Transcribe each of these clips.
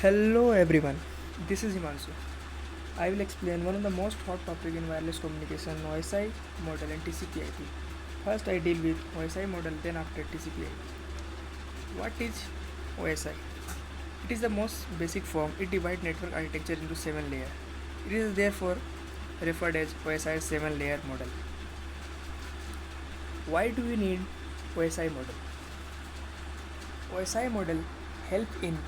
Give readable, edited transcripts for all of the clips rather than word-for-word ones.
Hello everyone, this is Himanshu. I will explain one of the most hot topic in wireless communication, OSI model and TCP/IP. First I deal with OSI model, then after TCP/IP. What is OSI? It is the most basic form. It divides network architecture into 7 layers. It is therefore referred as OSI 7 layer model. Why do we need OSI model? OSI model help in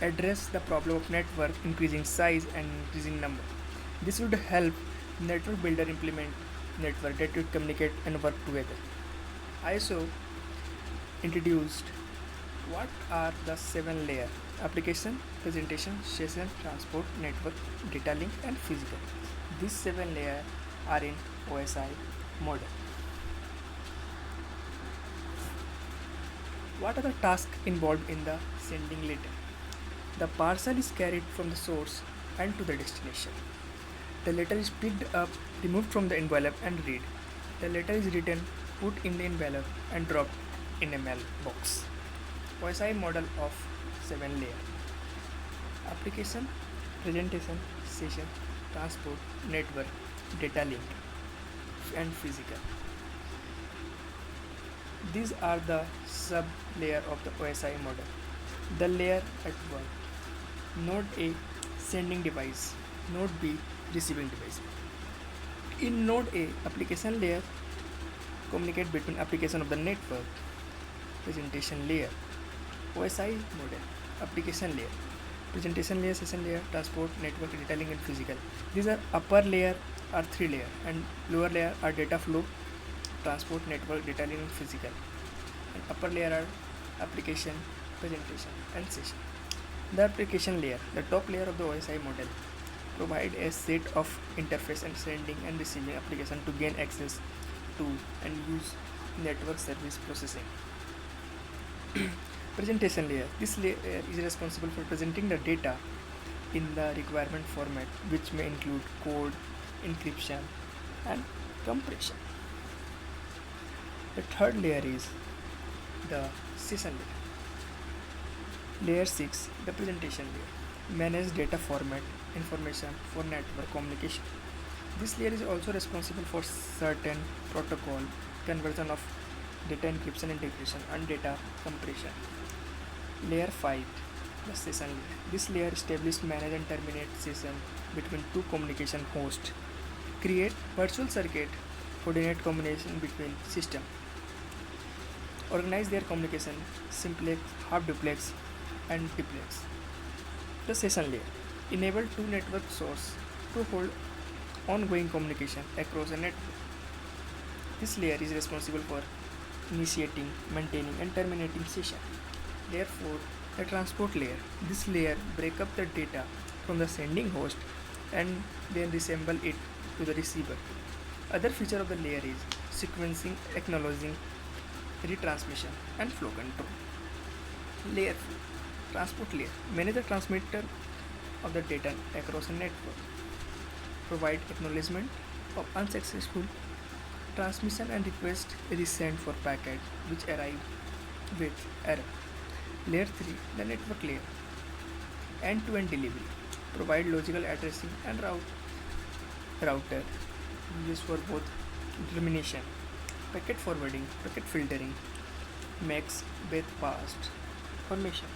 address the problem of network increasing size and increasing number. This would help network builder implement network that would communicate and work together. ISO introduced what are the 7 layer application, presentation, session, transport, network, data link and physical. These 7 layers are in OSI model. What are the tasks involved in the sending letter? The parcel is carried from the source and to the destination. The letter is picked up, removed from the envelope and read. The letter is written, put in the envelope and dropped in a mailbox. OSI model of 7 layer. Application, presentation, session, transport, network, data link and physical. These are the sub layer of the OSI model. The layer at work. Node A sending device, Node B receiving device. In Node A, application layer communicate between application of the network, presentation layer, OSI model, application layer, presentation layer, session layer, transport, network, data link and physical. These are upper layer are 3 layer and lower layer are data flow, transport, network, data link and physical. And upper layer are application, presentation and session. The application layer, the top layer of the OSI model, provide a set of interface and sending and receiving application to gain access to and use network service processing. Presentation layer. This layer is responsible for presenting the data in the requirement format, which may include code, encryption, and compression. The third layer is the session layer. Layer 6, the presentation layer, manage data format information for network communication. This layer is also responsible for certain protocol, conversion of data encryption integration and data compression. Layer 5, the session layer. This layer establishes, manage and terminate session between two communication hosts, create virtual circuit, coordinate communication between system, organize their communication, simplex, half duplex and duplex. The session layer enable two network sources to hold ongoing communication across a network. This layer is responsible for initiating, maintaining and terminating session. Layer 4, the transport layer. This layer break up the data from the sending host and then reassemble it to the receiver. Other feature of the layer is sequencing, acknowledging, retransmission and flow control. Layer 4, transport layer, manage the transmitter of the data across a network, provide acknowledgement of unsuccessful transmission and request resend for packet which arrive with error. Layer 3, the network layer, end-to-end delivery, provide logical addressing and router used for both determination, packet forwarding, packet filtering, makes best past formation.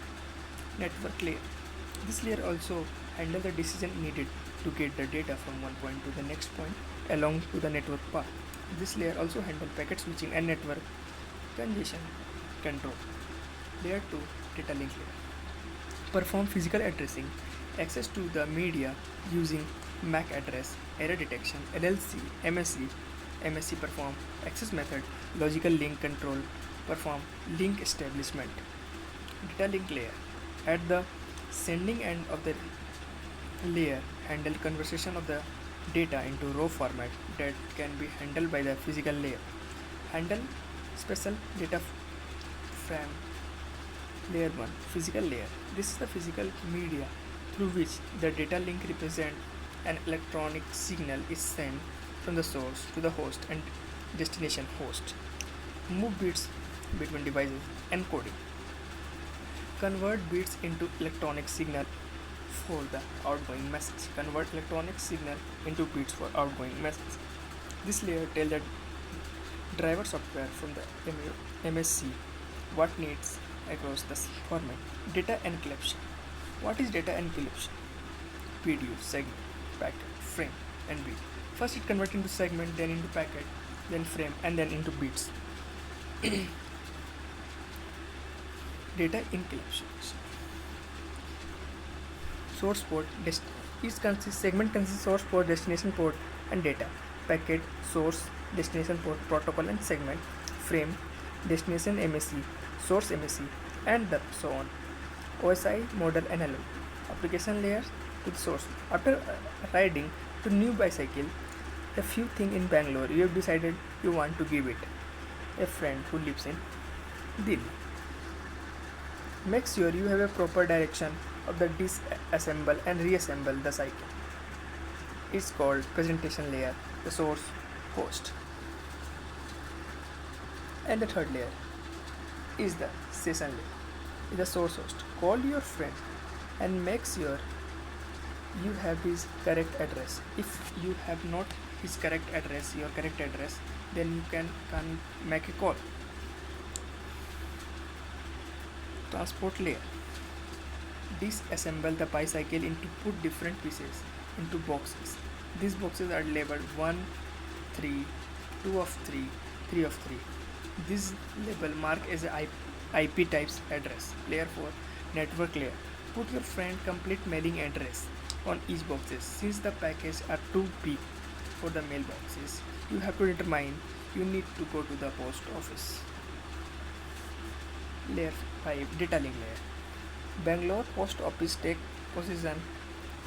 Network layer. This layer also handles the decision needed to get the data from one point to the next point along to the network path. This layer also handles packet switching and network congestion control. Layer 2, data link layer. Perform physical addressing, access to the media using MAC address, error detection, LLC, MSC perform access method, logical link control, perform link establishment. Data link layer. At the sending end of the layer, handle conversion of the data into raw format that can be handled by the physical layer. Handle special data frame. Layer 1, physical layer. This is the physical media through which the data link represents an electronic signal is sent from the source to the host and destination host. Move bits between devices, encoding. Convert bits into electronic signal for the outgoing message. Convert electronic signal into bits for outgoing message. This layer tells the driver software from the MSC what needs across the format. Data encryption. What is data encryption? PDU, segment, packet, frame, and bit. First it converts into segment, then into packet, then frame, and then into bits. Data encryption. Source port. Segment consists source port, destination port, and data. Packet, source, destination port, protocol, and segment. Frame, destination MSC, source MSC, and so on. OSI model analog. Application layer to the source. After riding to new bicycle, a few things in Bangalore, you have decided you want to give it a friend who lives in Delhi. Make sure you have a proper direction of the disassemble and reassemble the cycle. It's called presentation layer, the source host. And the third layer is the session layer, is the source host. Call your friend and make sure you have his correct address. If you have not his correct address, your correct address, then you can make a call. Transport layer. Disassemble the bicycle into put different pieces into boxes. These boxes are labeled 1, 3, 2 of 3, 3 of 3. This label mark as a IP types address. Layer 4. Network layer. Put your friend complete mailing address on each boxes. Since the packages are too big for the mailboxes, you have to determine you need to go to the post office. Layer 5. Data link layer. Bangalore post office take possession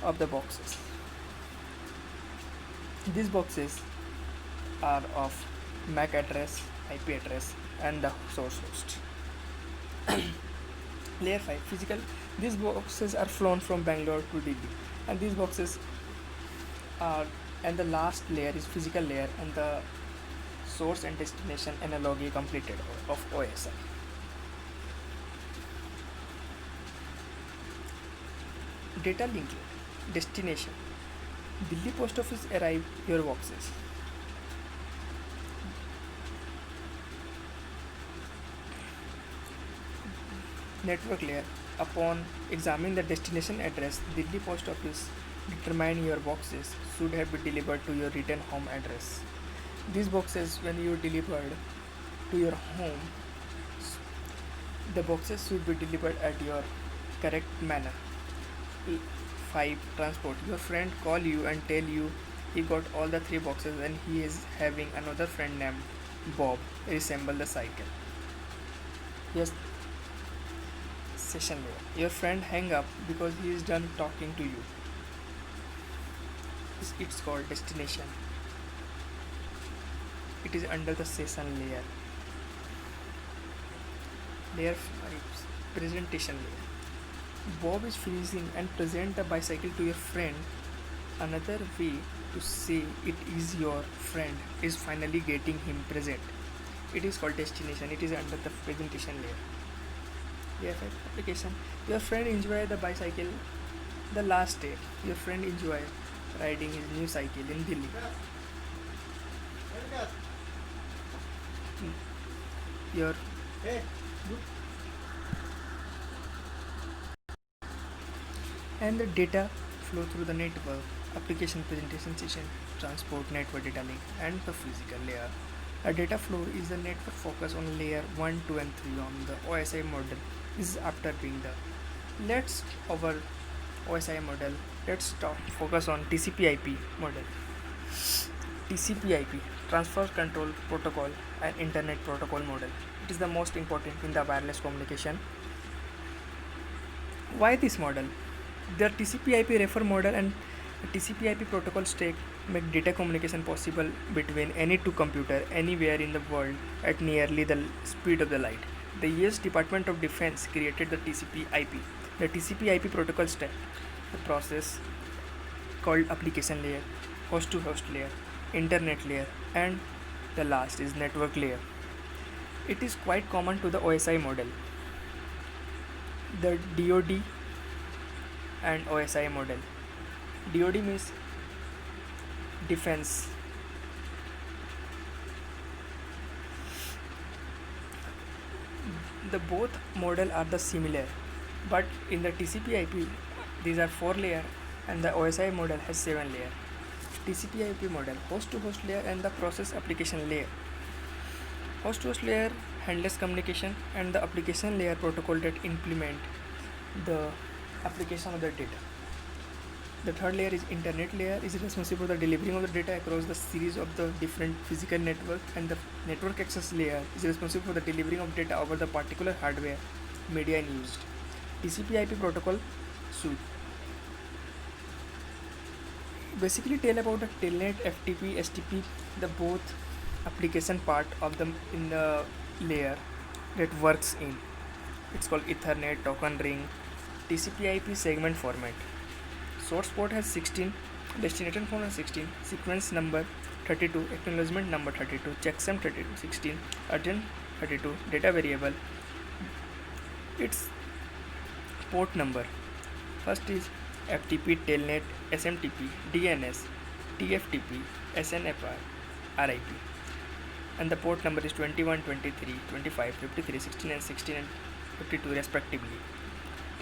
of the boxes. These boxes are of MAC address, IP address, and the source host. Layer 5. Physical. These boxes are flown from Bangalore to Delhi, and these boxes are, and the last layer is physical layer, and the source and destination analogy completed of OSI. Data link layer. Destination. Delhi post office arrive your boxes. Network layer. Upon examining the destination address, Delhi post office determine your boxes should have been delivered to your written home address. These boxes, when you delivered to your home, the boxes should be delivered at your correct manner. 5. Transport. Your friend call you and tell you he got all the 3 boxes and he is having another friend named Bob reassemble the cycle. Yes. Session layer. Your friend hang up because he is done talking to you. It's called destination. It is under the session layer. Layer 5. Presentation layer. Bob is finishing and present the bicycle to your friend. Another way to say it is your friend is finally getting him present. It is called destination. It is under the presentation layer. Layer 5. Application. Your friend enjoy the bicycle the last day. Your friend enjoy riding his new cycle in Delhi. Your and the data flow through the network, application presentation session, transport, network data link, and the physical layer. A data flow is a network focus on layer 1, 2, and 3 on the OSI model. This is after being the. Let's over OSI model. Let's focus on TCP/IP model. TCP/IP, Transfer Control Protocol, and Internet Protocol model. It is the most important in the wireless communication. Why this model? The TCP/IP refer model and TCP/IP protocol stack make data communication possible between any two computers anywhere in the world at nearly the speed of the light. The US Department of Defense created the TCP/IP. The TCP/IP protocol stack, the process called application layer, host-to-host layer, internet layer, and the last is network layer. It is quite common to the OSI model. the DoD and OSI model. DoD means defense. The both model are the similar, but in the TCP/IP these are 4 layer and the OSI model has 7 layer. TCP/IP model host to host layer and the process application layer. Host to host layer handles communication and the application layer protocol that implement the application of the data. The third layer is internet layer, is responsible for the delivering of the data across the series of the different physical network, and the network access layer is responsible for the delivering of data over the particular hardware media used. TCP/IP protocol suite basically tell about the telnet, FTP, STP, the both application part of them in the layer that works in. It's called Ethernet, token ring, TCP/IP segment format. Source port has 16, destination port has 16, sequence number 32, acknowledgement number 32, checksum 32, 16, urgent 32, data variable. Its port number. First is FTP, Telnet, SMTP, DNS, TFTP, SNFR, RIP. And the port number is 21, 23, 25, 53, 16 and 16 and 52 respectively.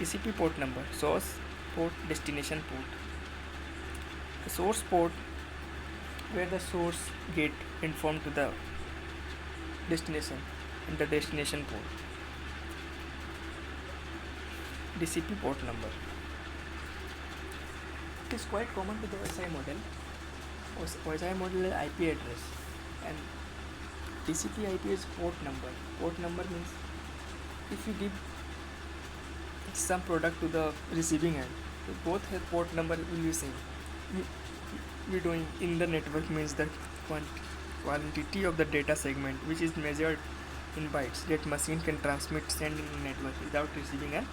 TCP port number, source port, destination port. The source port where the source get informed to the destination, and the destination port. DCP port number. It is quite common to the OSI model. OSI model is IP address and TCP/IP is port number. Port number means if you give some product to the receiving end, so both have port number will be same. We doing in the network means the quantity of the data segment which is measured in bytes that machine can transmit send in the network without receiving a